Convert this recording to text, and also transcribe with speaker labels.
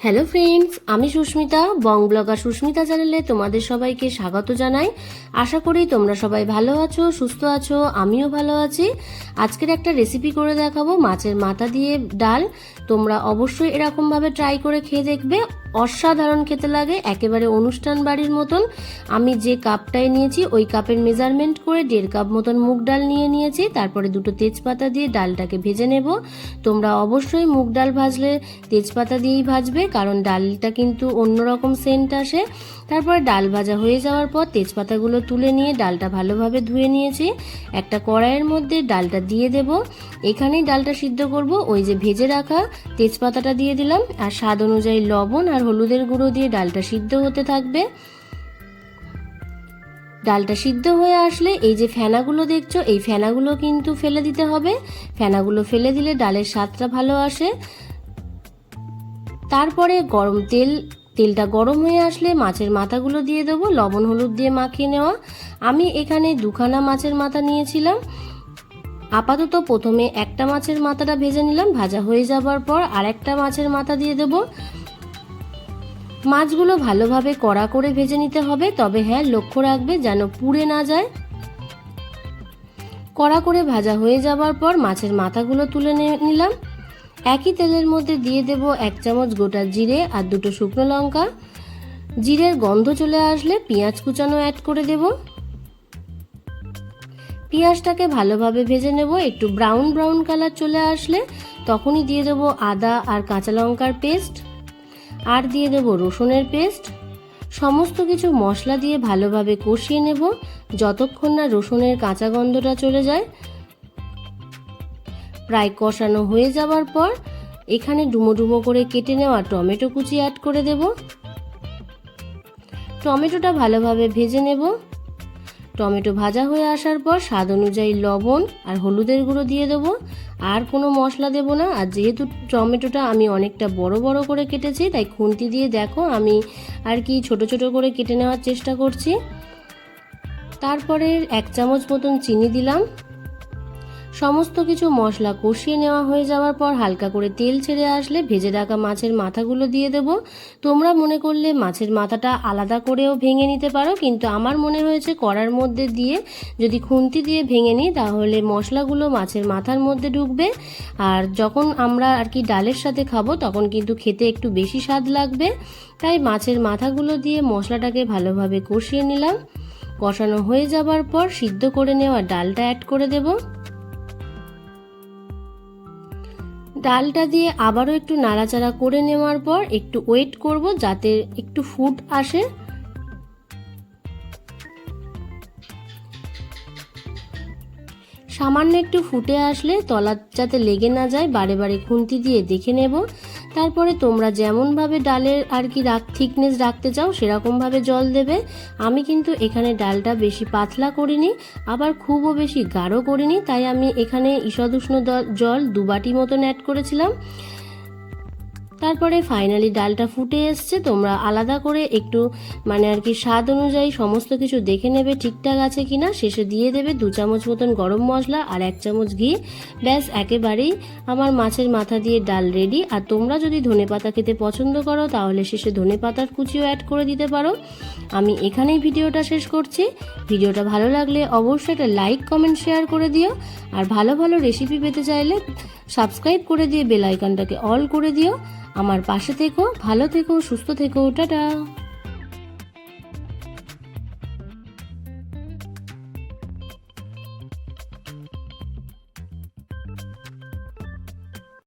Speaker 1: Hello friends, আমি সুস্মিতা বং blogger Susmita চ্যানেলে তোমাদের সবাইকে স্বাগত জানাই। আশা করি তোমরা সবাই ভালো আছো, সুস্থ আছো, আমিও ভালো আছি। আজকের একটা রেসিপি করে দেখাবো মাছের মাথা দিয়ে ডাল। তোমরা অবশ্যই এরকমভাবে ট্রাই করে খেয়ে দেখবে, অসাধারণ খেতে লাগে, একেবারে অনুষ্ঠান বাড়ির মতন। আমি যে কাপটায় নিয়েছি ওই কাপের মেজারমেন্ট করে 1.5 কাপ মতন মুগ ডাল নিয়েছি। তারপরে 2টো তেজপাতা দিয়ে ডালটাকে ভেজে নেব। তোমরা অবশ্যই মুগ ডাল ভাজলে তেজপাতা দিয়েই ভাজবে, কারণ ডালটা কিন্তু অন্যরকম সেন্ট আসে। তারপরে ডাল ভাজা হয়ে যাওয়ার পর তেজপাতাগুলো তুলে নিয়ে ডালটা ভালোভাবে ধুয়ে নিয়েছি। একটা কড়াইয়ের মধ্যে ডালটা দিয়ে দেব। এখানেই ডালটা সিদ্ধ করব। ওই যে ভেজে রাখা তেজপাতাটা দিয়ে দিলাম, আর স্বাদ অনুযায়ী লবণ আর হলুদের গুঁড়ো দিয়ে ডালটা সিদ্ধ হতে থাকবে। ডালটা সিদ্ধ হয়ে আসলে এই যে ফেনাগুলো দেখছো, এই ফেনাগুলো কিন্তু ফেলে দিতে হবে। ফেনাগুলো ফেলে দিলে ডালের স্বাদটা ভালো আসে। তারপরে তেলটা গরম হয়ে আসলে মাছের মাথাগুলো দিয়ে দেবো, লবণ হলুদ দিয়ে মাখিয়ে নেওয়া। আমি এখানে 2খানা মাছের মাথা নিয়েছিলাম। আপাতত প্রথমে একটা মাছের মাথাটা ভেজে নিলাম। ভাজা হয়ে যাবার পর আরেকটা মাছের মাথা দিয়ে দেব। মাছগুলো ভালোভাবে কড়া করে ভেজে নিতে হবে, তবে হ্যাঁ, লক্ষ্য রাখবে যেন পুড়ে না যায়। কড়া করে ভাজা হয়ে যাবার পর মাছের মাথাগুলো তুলে নিলাম। একই তেলের মধ্যে দিয়ে দেব 1 চামচ গোটা জিরে আর 2টো শুকনো লঙ্কা। জিরের গন্ধ চলে আসলে পেঁয়াজ কুচানো অ্যাড করে দেব। পেঁয়াজটাকে ভালোভাবে ভেজে নেব। একটু ব্রাউন ব্রাউন কালার চলে আসলে তখনই দিয়ে দেব আদা আর কাঁচা লঙ্কার পেস্ট, আর দিয়ে দেব রসুনের পেস্ট। সমস্ত কিছু মশলা দিয়ে ভালোভাবে কষিয়ে নেব যতক্ষণ না রসুনের কাঁচা গন্ধটা চলে যায়। প্রায় কষানো হয়ে যাবার পর এখানে ডুমো ডুমো করে কেটে নেওয়া টমেটো কুচি অ্যাড করে দেব। টমেটোটা ভালোভাবে ভেজে নেব। টমেটো ভাজা হয়ে আসার পর স্বাদ অনুযায়ী লবণ আর হলুদের গুঁড়ো দিয়ে দেব। আর কোনো মশলা দেব না। আর যেহেতু টমেটোটা আমি অনেকটা বড় বড় করে কেটেছি, তাই খুন্তি দিয়ে দেখো আমি আর কি ছোট ছোট করে কেটে নেওয়ার চেষ্টা করছি। তারপরে 1 চামচ মতন চিনি দিলাম। সমস্ত কিছু মশলা কষিয়ে নেওয়া হয়ে যাওয়ার পর হালকা করে তেল ছেড়ে আসলে ভেজে রাখা মাছের মাথাগুলো দিয়ে দেব। তোমরা মনে করলে মাছের মাথাটা আলাদা করেও ভেঙে নিতে পারো, কিন্তু আমার মনে হয়েছে কড়ার মধ্যে দিয়ে যদি খুন্তি দিয়ে ভেঙে নিই তাহলে মশলাগুলো মাছের মাথার মধ্যে ঢুকবে, আর যখন আমরা আর কি ডালের সাথে খাবো তখন কিন্তু খেতে একটু বেশি স্বাদ লাগবে। তাই মাছের মাথাগুলো দিয়ে মশলাটাকে ভালোভাবে কষিয়ে নিলাম। কষানো হয়ে যাবার পর সিদ্ধ করে নেওয়া ডালটা অ্যাড করে দেব। ডালটা দিয়ে আবারও একটু নাড়াচাড়া করে নেওয়ার পর একটু ওয়েট করব যাতে একটু ফুট আসে। সামান্য একটু ফুটে আসলে তলা যাতে লেগে না যায় বারে বারে খুন্তি দিয়ে দেখে নেব। তারপরে তোমরা যেমনভাবে ডালের আর কি থিকনেস রাখতে চাও সেরকমভাবে জল দেবে। আমি কিন্তু এখানে ডালটা বেশি পাতলা করিনি, আবার খুবও বেশি গাঢ় করিনি, তাই আমি এখানে ঈষদ উষ্ণ জল 2 বাটি মতন অ্যাড করেছিলাম। তারপরে ফাইনালি ডালটা ফুটে এসছে। তোমরা আলাদা করে একটু আর কি স্বাদ অনুযায়ী সমস্ত কিছু দেখে নেবে ঠিকঠাক আছে কিনা। শেষে দিয়ে দেবে 2 চামচ মতন গরম মশলা আর 1 চামচ ঘি। ব্যাস, একেবারেই আমার মাছের মাথা দিয়ে ডাল রেডি। আর তোমরা যদি ধনেপাতা খেতে পছন্দ করো তাহলে শেষে ধনেপাতার কুচিও অ্যাড করে দিতে পারো। আমি এখানেই ভিডিওটা শেষ করছি। ভিডিওটা ভালো লাগলে অবশ্যই একটা লাইক কমেন্ট শেয়ার করে দিও, আর ভালো ভালো রেসিপি পেতে চাইলে সাবস্ক্রাইব করে দিয়ে বেল আইকনটাকে অল করে দিও। আমার পাশে থেকো, ভালো থেকো, সুস্থ থেকো, টাটা।